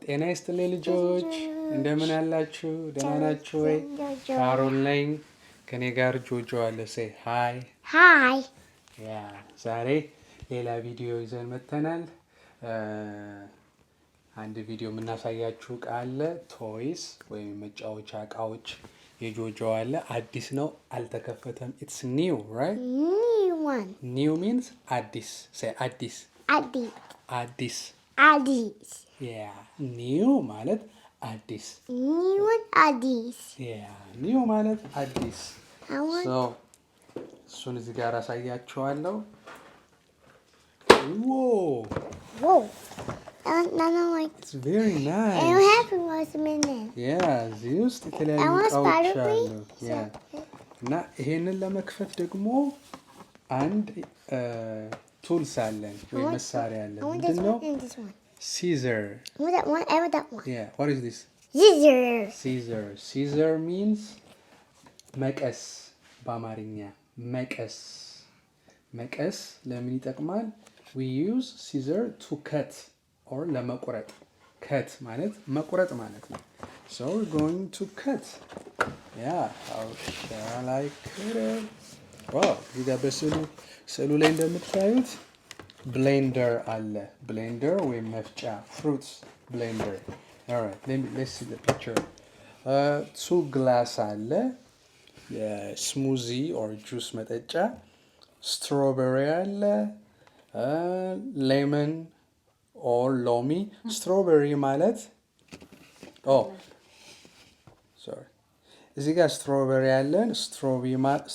ጤና ይስጥልኝ ልጆች እንደምን አላችሁ? ደህና ናችሁ ወይ? ካሮል ነኝ። ከኔ ጋር ጆጆ አለ። say hi hi ያ ዛሬ ሌላ ቪዲዮ ይዘን መተናል። አንድ ቪዲዮ የምናሳያችሁ ቃል ቶይስ ወይም መጫወቻ እቃዎች የጆጆ አለ። አዲስ ነው፣ አልተከፈተም። it's new, right? new one. New means አዲስ. say አዲስ Addis. አዲስ Addis. yeah new ማለት አዲስ New one. Addis. yeah new ማለት አዲስ want... so እሱን እዚህ ጋር አሳያችኋለሁ። whoa no like it's very nice. I don't have one minute. yeah እዚህ ውስጥ የተለያዩ እቃዎች አሉ። yeah እና ይሄንን ለመክፈት ደግሞ አንድ tools አለን ወይ መሳሪያ አለን። ምንድነው? Scissor. I want that one. I want that one. yeah what is this? Scissor means መቀስ በአማርኛ መቀስ ለምን ይጠቅማል? we use scissor to cut or ለመቁረጥ cut ማለት መቁረጥ ማለት ነው። so we're going to cut. yeah how shall I cut it? wow እዚህ ጋር በስዕሉ ላይ እንደምታዩት blender አለ። blender ወይም መፍጫ fruits blender. all right let's see the picture. two glass አለ smoothie or juice መጠጫ strawberry አለ lemon or lomi. strawberry ማለት sorry እዚህ ጋር strawberry አለን።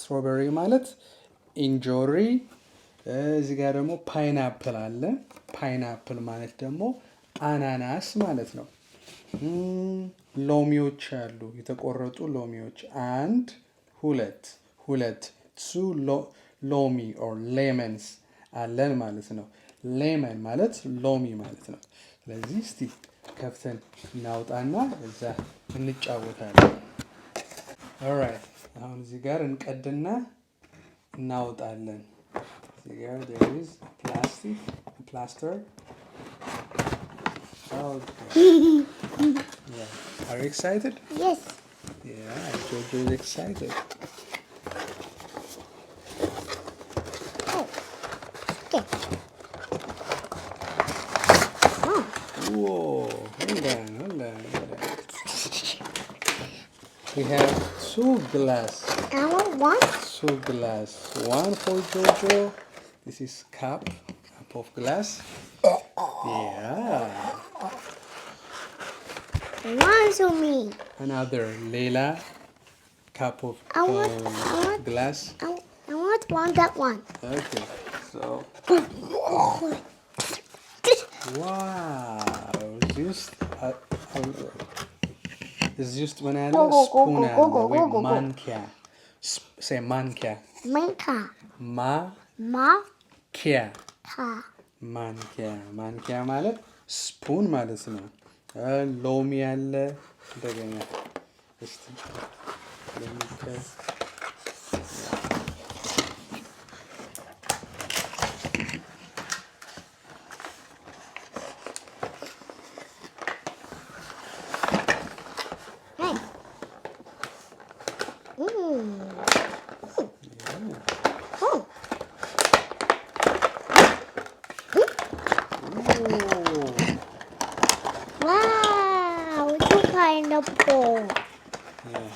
strawberry ማለት እንጆሪ። እዚህ ጋር ደግሞ ፓይናፕል አለ። ፓይናፕል ማለት ደግሞ አናናስ ማለት ነው። ሎሚዎች አሉ፣ የተቆረጡ ሎሚዎች አንድ ሁለት two ሎሚ or lemons አለን ማለት ነው። ሌመን ማለት ሎሚ ማለት ነው። ስለዚህ እስቲ ከፍተን እናውጣና እዛ እንጫወታለን። alright አሁን እዚህ ጋር እንቀድና እናውጣለን። Here there is plaster. Okay. yeah. Are you excited? Yes. Yeah, Jojo is excited. Oh. Okay. Oh. Whoa! Hold on. We have two glass. I want one. Two glass. One for Jojo. This is cup of glass. Yeah. One to me. Another Leila cup of glass. I want that one. Okay. So. Wow. It's just when I have a spoon and mankia. Say mankia. ማንኪያ ማንኪያ ማለት ስፑን ማለት ነው። ሎሚ ያለ እንደገና እስቲ Wow, two pineapple. Yeah.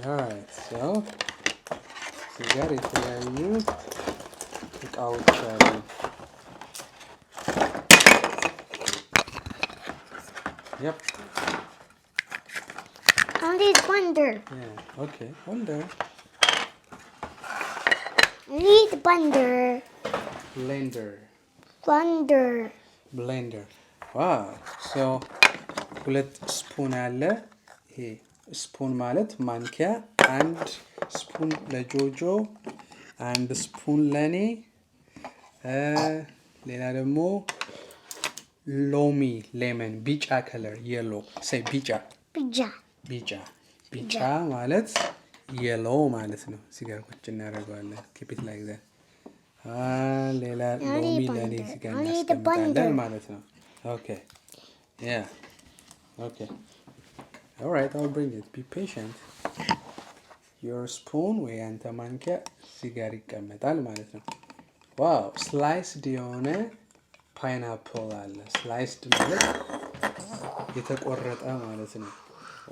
All right. So we got it there. You take out. Yep. I need blender. Yeah. Okay. Blender. I need blender. Blender. Wow. So ሁለት ስፑን አለ። ይሄ ስፑን ማለት ማንኪያ፣ አንድ ስፑን ለጆጆ፣ አንድ ስፑን ለኔ፣ ሌላ ደግሞ ሎሚ ሌመን ቢጫ ከለር የሎ say ቢጫ ማለት የሎ ማለት ነው። እዚህ ጋር ቁጭ እናደርገዋለን። keep it like that. ሌላ ሎሚ ለኔ እዚህ ጋር እናስቀምጣለን ማለት ነው። ኦኬ Yeah. Okay. All right, I'll bring it. Be patient. Your spoon ወይ አንተ ማንኪያ እዚህ ጋር ይቀመጣል ማለት ነው። ዋው ስላይስድ የሆነ ፓይናፕል አለ። ስላይስድ ማለት የተቆረጠ ማለት ነው።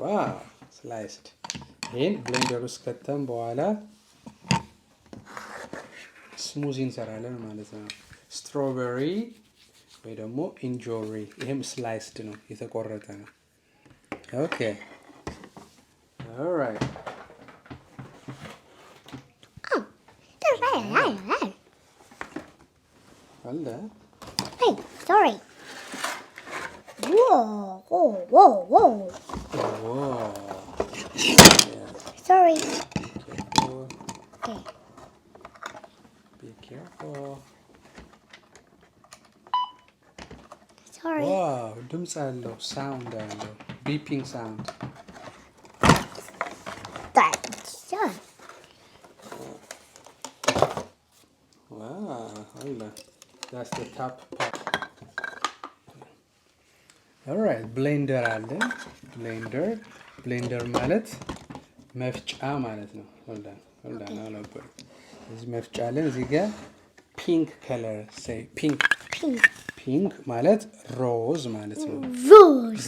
ዋው ስላይስድ። ይሄን ብሌንደር ውስጥ ከተን በኋላ ስሙዚ እንሰራለን ማለት ነው። ስትሮቤሪ ወይ ደግሞ ኢንጆሪ። ይሄም ስላይስድ ነው፣ የተቆረጠ ነው። ኦኬ ኦልራይት አለ Hey, sorry. Whoa, whoa, whoa, whoa. Whoa. Yeah. Sorry. Careful. Okay. Be careful. Sorry. Wow, ድምጽ አለው፣ ሳውንድ አለው፣ beeping sound. That's done. Wow, አለ. That's the top part. Alright, blender አለ። blender ማለት መፍጫ ማለት ነው። hold on አለበት። እዚህ መፍጫ አለ። እዚህ ጋር ፒንክ ከለር say pink ማለት ሮዝ ማለት ነው።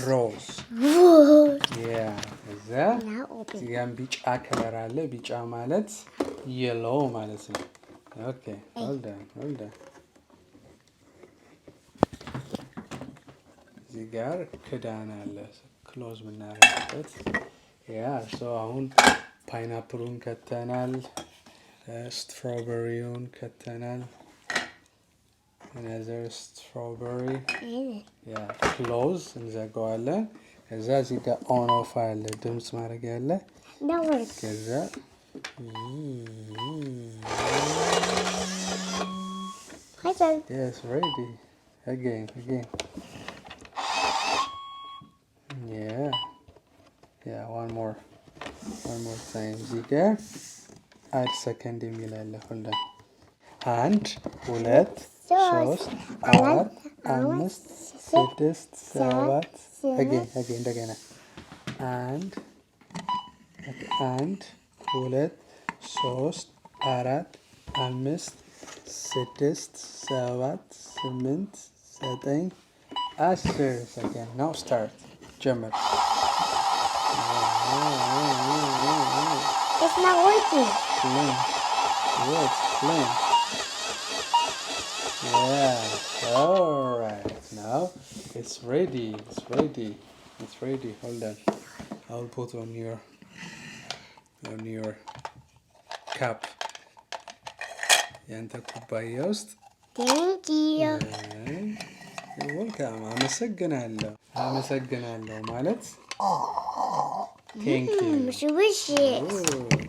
ሮዝ yeah እዛ እዚህ ጋር ቢጫ ከለር አለ። ቢጫ ማለት yellow ማለት ነው። okay hold on እዚህ ጋር ክዳን አለ ክሎዝ የምናደርግበት ያ ሶ አሁን ፓይናፕሉን ከተናል ስትሮቤሪውን ከተናል another strawberry ያ ክሎዝ እንዘጋዋለን ከዛ እዚህ ጋር ኦን ኦፍ አለ ድምጽ ማድረግ ያለ ከዛ yes ready again yeah one more time እዚህ ጋር አድ ሰከንድ የሚል አለ hold on አንድ ሁለት ሶስት አራት አምስት ስድስት ሰባት again እንደገና አንድ ሁለት ሶስት አራት አምስት ስድስት ሰባት ስምንት ዘጠኝ 10 seconds now start ጀመር It's not working. Flame. Yeah. All right. Now it's ready. Hold on. I'll put on your cup. ያንተ ኩባያ ውስጥ Thank you. You're welcome. አመሰግናለሁ ማለት thank you. Wish it. Oh,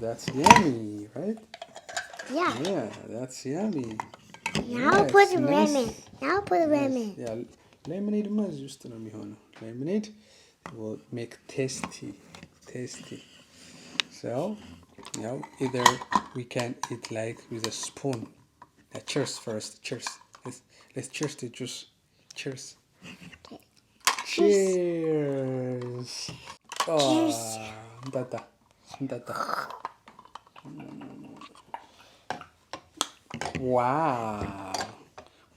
that's yummy, right? Yeah. Yeah, that's yummy. Now Yeah, put it's lemon. nice. Now put lemon. Yeah, lemonade is just ነው የሚሆነው. Lemonade will make tasty. So, either we can eat like with a spoon. Cheers first. Cheers. Let's cheers the juice. Cheers. Okay. Cheers. Cheers. Dada. ዋው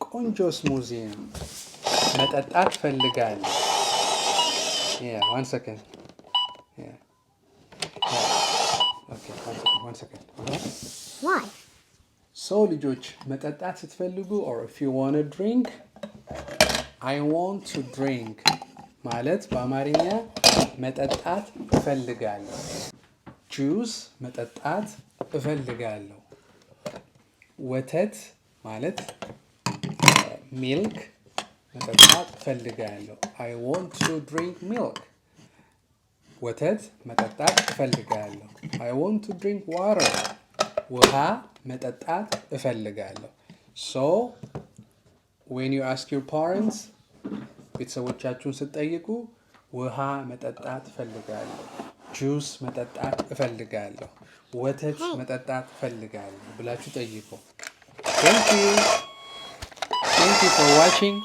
ቆንጆ ስሙዚ ነው። መጠጣት ፈልጋለሁ። one second. One second. Why? So ልጆች መጠጣት ስትፈልጉ or if you want to drink I want to drink ማለት በአማርኛ መጠጣት እፈልጋለሁ። ጁስ መጠጣት እፈልጋለሁ። ወተት ማለት ሚልክ መጠጣት እፈልጋለሁ። I want to drink milk. ወተት መጠጣት እፈልጋለሁ። I want to drink water. ውሃ መጠጣት እፈልጋለሁ። So when you ask your parents ቤተሰቦቻችሁን ስትጠይቁ ውሃ መጠጣት እፈልጋለሁ፣ ጁስ መጠጣት እፈልጋለሁ፣ ወተት መጠጣት እፈልጋለሁ ብላችሁ ጠይቁ። Thank you for watching.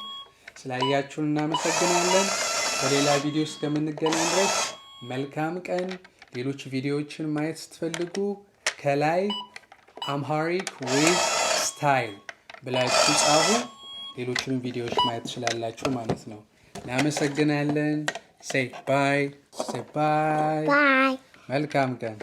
ስላያችሁን እናመሰግናለን። በሌላ ቪዲዮ እስከምንገናኝ ድረስ መልካም ቀን። ሌሎች ቪዲዮዎችን ማየት ስትፈልጉ ከላይ Amharic with style ብላችሁ ጻፉ። ሌሎችንም ቪዲዮዎች ማየት ትችላላችሁ ማለት ነው። እናመሰግናለን። say bye. Bye. መልካም ቀን